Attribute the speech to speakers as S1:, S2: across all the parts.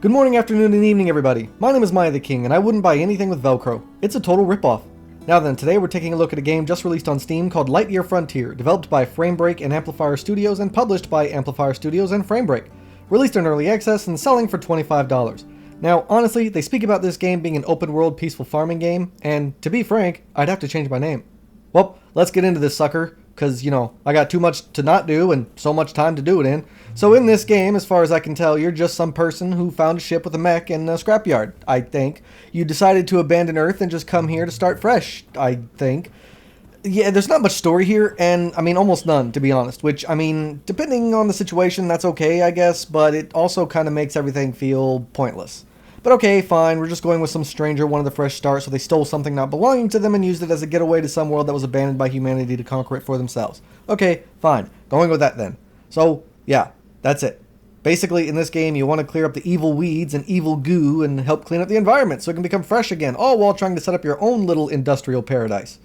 S1: Good morning, afternoon, and evening, everybody. My name is MiAh the King, and I wouldn't buy anything with Velcro. It's a total ripoff. Now then, today we're taking a look at a game just released on Steam called Lightyear Frontier, developed by Framebreak and Amplifier Studios and published by Amplifier Studios and Framebreak. Released in early access and selling for $25. Now, honestly, they speak about this game being an open-world, peaceful farming game, and to be frank, I'd have to change my name. Well, let's get into this sucker, because, I got too much to not do and so much time to do it in. So in this game, as far as I can tell, you're just some person who found a ship with a mech in a scrapyard, I think. You decided to abandon Earth and just come here to start fresh, I think. Yeah, there's not much story here, and, almost none, to be honest. Which, depending on the situation, that's okay, I guess, but it also kind of makes everything feel pointless. But okay, fine, we're just going with some stranger wanted a fresh start, so they stole something not belonging to them and used it as a getaway to some world that was abandoned by humanity to conquer it for themselves. Okay, fine, going with that then. So, yeah, that's it. Basically, in this game, you want to clear up the evil weeds and evil goo and help clean up the environment so it can become fresh again, all while trying to set up your own little industrial paradise.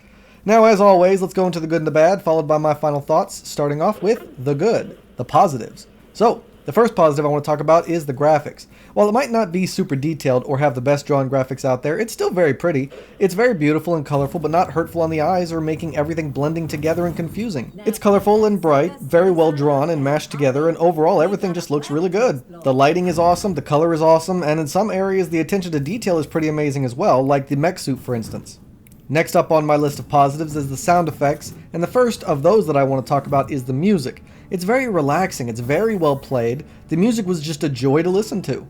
S1: Now, as always, let's go into the good and the bad, followed by my final thoughts, starting off with the good, the positives. So, the first positive I want to talk about is the graphics. While it might not be super detailed or have the best drawn graphics out there, it's still very pretty. It's very beautiful and colorful, but not hurtful on the eyes or making everything blending together and confusing. It's colorful and bright, very well drawn and mashed together, and overall everything just looks really good. The lighting is awesome, the color is awesome, and in some areas the attention to detail is pretty amazing as well, like the mech suit for instance. Next up on my list of positives is the sound effects, and the first of those that I want to talk about is the music. It's very relaxing, it's very well played, the music was just a joy to listen to.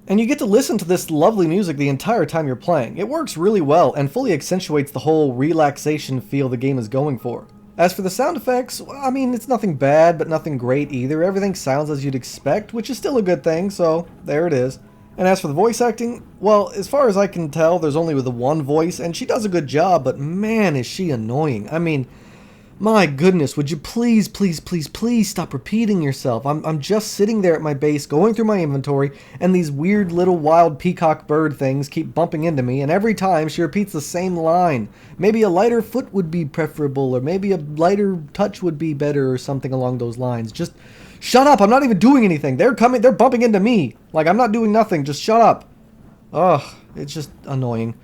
S1: And you get to listen to this lovely music the entire time you're playing. It works really well and fully accentuates the whole relaxation feel the game is going for. As for the sound effects, it's nothing bad, but nothing great either. Everything sounds as you'd expect, which is still a good thing, so there it is. And as for the voice acting, well, as far as I can tell, there's only the one voice, and she does a good job, but man, is she annoying. My goodness, would you please stop repeating yourself? I'm just sitting there at my base, going through my inventory, and these weird little wild peacock bird things keep bumping into me, and every time she repeats the same line. Maybe a lighter foot would be preferable, or maybe a lighter touch would be better, or something along those lines. Just shut up, I'm not even doing anything. They're bumping into me. Like, I'm not doing nothing, just shut up. Ugh, it's just annoying.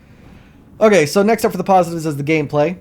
S1: Okay, so next up for the positives is the gameplay.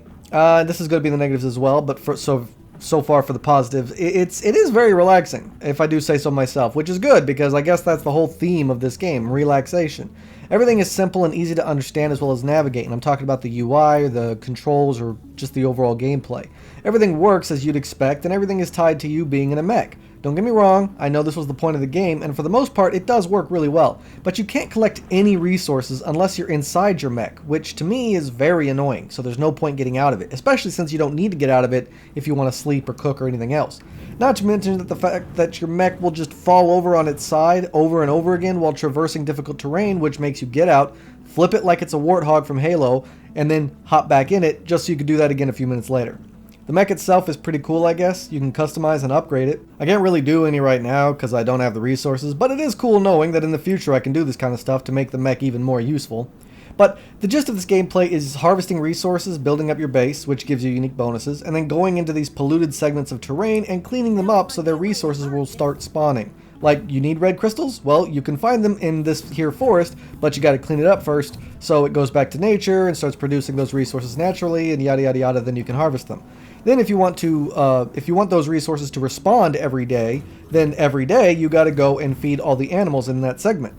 S1: This is going to be the negatives as well, but so far for the positives, it is very relaxing, if I do say so myself, which is good, because I guess that's the whole theme of this game, relaxation. Everything is simple and easy to understand as well as navigate, and I'm talking about the UI, the controls, or just the overall gameplay. Everything works as you'd expect, and everything is tied to you being in a mech. Don't get me wrong, I know this was the point of the game, and for the most part it does work really well, but you can't collect any resources unless you're inside your mech, which to me is very annoying, so there's no point getting out of it, especially since you don't need to get out of it if you want to sleep or cook or anything else. Not to mention that the fact that your mech will just fall over on its side over and over again while traversing difficult terrain, which makes you get out, flip it like it's a warthog from Halo, and then hop back in it just so you can do that again a few minutes later. The mech itself is pretty cool, I guess. You can customize and upgrade it. I can't really do any right now because I don't have the resources, but it is cool knowing that in the future I can do this kind of stuff to make the mech even more useful. But the gist of this gameplay is harvesting resources, building up your base, which gives you unique bonuses, and then going into these polluted segments of terrain and cleaning them up so their resources will start spawning. Like, you need red crystals? Well, you can find them in this here forest, but you gotta clean it up first, so it goes back to nature and starts producing those resources naturally, and yada yada yada, then you can harvest them. Then if you want those resources to respawn every day, then every day you gotta go and feed all the animals in that segment.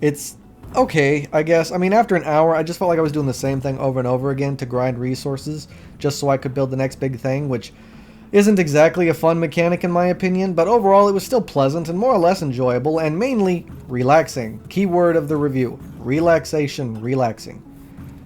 S1: It's okay, I guess. After an hour, I just felt like I was doing the same thing over and over again to grind resources, just so I could build the next big thing, which isn't exactly a fun mechanic in my opinion, but overall it was still pleasant and more or less enjoyable, and mainly relaxing. Keyword of the review, relaxation, relaxing.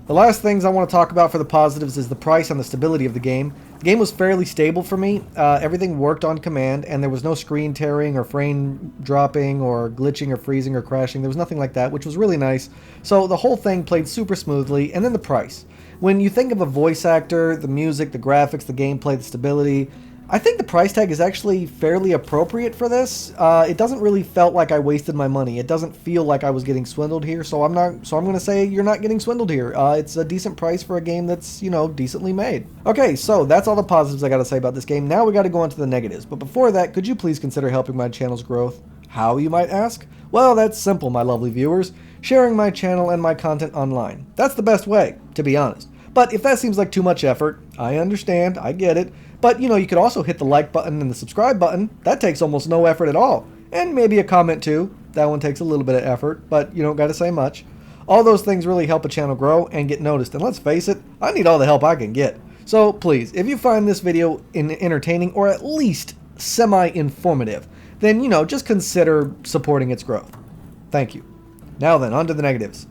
S1: The last things I want to talk about for the positives is the price and the stability of the game. The game was fairly stable for me. Everything worked on command, and there was no screen tearing or frame dropping or glitching or freezing or crashing. There was nothing like that, which was really nice. So the whole thing played super smoothly, and then the price. When you think of a voice actor, the music, the graphics, the gameplay, the stability, I think the price tag is actually fairly appropriate for this. It doesn't really felt like I wasted my money. It doesn't feel like I was getting swindled here, so I'm going to say you're not getting swindled here. It's a decent price for a game that's, you know, decently made. Okay, so that's all the positives I got to say about this game. Now we got to go on to the negatives. But before that, could you please consider helping my channel's growth? How, you might ask? Well, that's simple, my lovely viewers. Sharing my channel and my content online. That's the best way, to be honest. But if that seems like too much effort, I understand, I get it. But, you know, you could also hit the like button and the subscribe button. That takes almost no effort at all. And maybe a comment too. That one takes a little bit of effort, but you don't got to say much. All those things really help a channel grow and get noticed. And let's face it, I need all the help I can get. So please, if you find this video entertaining or at least semi-informative, then, you know, just consider supporting its growth. Thank you. Now then, on to the negatives.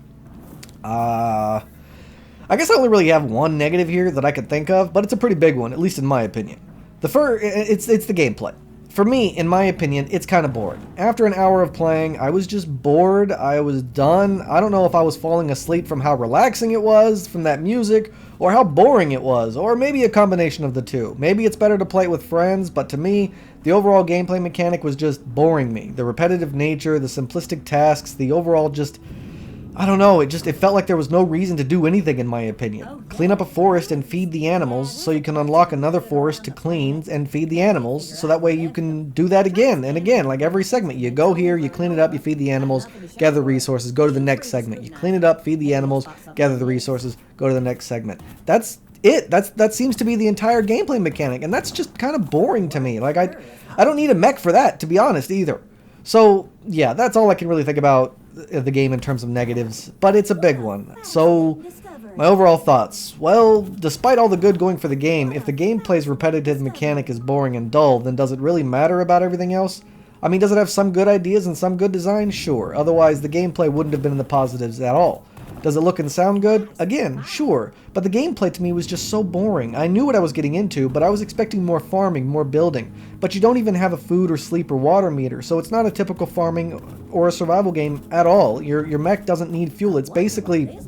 S1: I guess I only really have one negative here that I could think of, but it's a pretty big one, at least in my opinion. It's the gameplay. For me, in my opinion, it's kind of boring. After an hour of playing, I was just bored. I was done. I don't know if I was falling asleep from how relaxing it was, from that music, or how boring it was, or maybe a combination of the two. Maybe it's better to play it with friends, but to me, the overall gameplay mechanic was just boring me. The repetitive nature, the simplistic tasks, the overall just... I don't know, it felt like there was no reason to do anything in my opinion. Clean up a forest and feed the animals so you can unlock another forest to clean and feed the animals so that way you can do that again and again, like every segment. You go here, you clean it up, you feed the animals, gather resources, go to the next segment. You clean it up, feed the animals, gather the resources, go to the next segment. That's it. That seems to be the entire gameplay mechanic, and that's just kind of boring to me. Like I don't need a mech for that, to be honest, either. So yeah, that's all I can really think about the game in terms of negatives, but it's a big one. So my overall thoughts. Well, despite all the good going for the game, if the gameplay's repetitive mechanic is boring and dull, then does it really matter about everything else? I mean, does it have some good ideas and some good design? Sure. Otherwise, the gameplay wouldn't have been in the positives at all. Does it look and sound good? Again, sure. But the gameplay to me was just so boring. I knew what I was getting into, but I was expecting more farming, more building. But you don't even have a food or sleep or water meter, so it's not a typical farming or a survival game at all. Your mech doesn't need fuel. It's basically...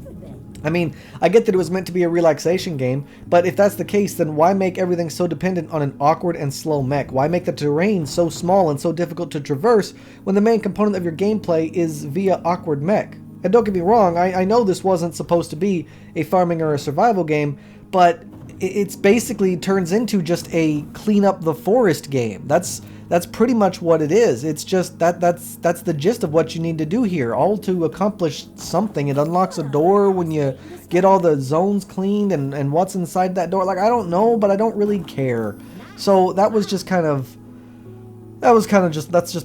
S1: I mean, I get that it was meant to be a relaxation game, but if that's the case, then why make everything so dependent on an awkward and slow mech? Why make the terrain so small and so difficult to traverse when the main component of your gameplay is via awkward mech? And don't get me wrong, I know this wasn't supposed to be a farming or a survival game, but it's basically turns into just a clean up the forest game. That's pretty much what it is. It's just that's the gist of what you need to do here, all to accomplish something. It unlocks a door when you get all the zones cleaned and what's inside that door. Like, I don't know, but I don't really care. So that's just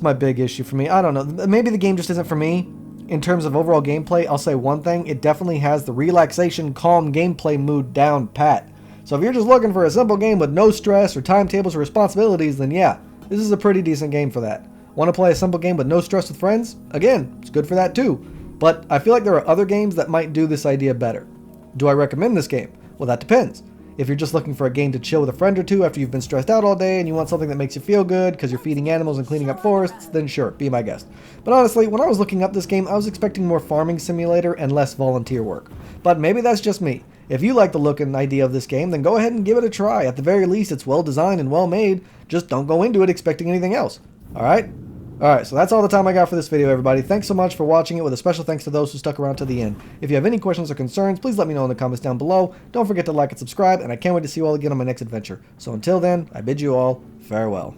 S1: my big issue for me. I don't know. Maybe the game just isn't for me. In terms of overall gameplay, I'll say one thing. It definitely has the relaxation, calm gameplay mood down pat. So if you're just looking for a simple game with no stress or timetables or responsibilities, then yeah, this is a pretty decent game for that. Want to play a simple game with no stress with friends? Again, it's good for that too. But I feel like there are other games that might do this idea better. Do I recommend this game? Well, that depends. If you're just looking for a game to chill with a friend or two after you've been stressed out all day and you want something that makes you feel good because you're feeding animals and cleaning up forests, then sure, be my guest. But honestly, when I was looking up this game, I was expecting more farming simulator and less volunteer work. But maybe that's just me. If you like the look and idea of this game, then go ahead and give it a try. At the very least, it's well designed and well made. Just don't go into it expecting anything else. Alright? Alright, so that's all the time I got for this video, everybody. Thanks so much for watching it, with a special thanks to those who stuck around to the end. If you have any questions or concerns, please let me know in the comments down below. Don't forget to like and subscribe, and I can't wait to see you all again on my next adventure. So until then, I bid you all farewell.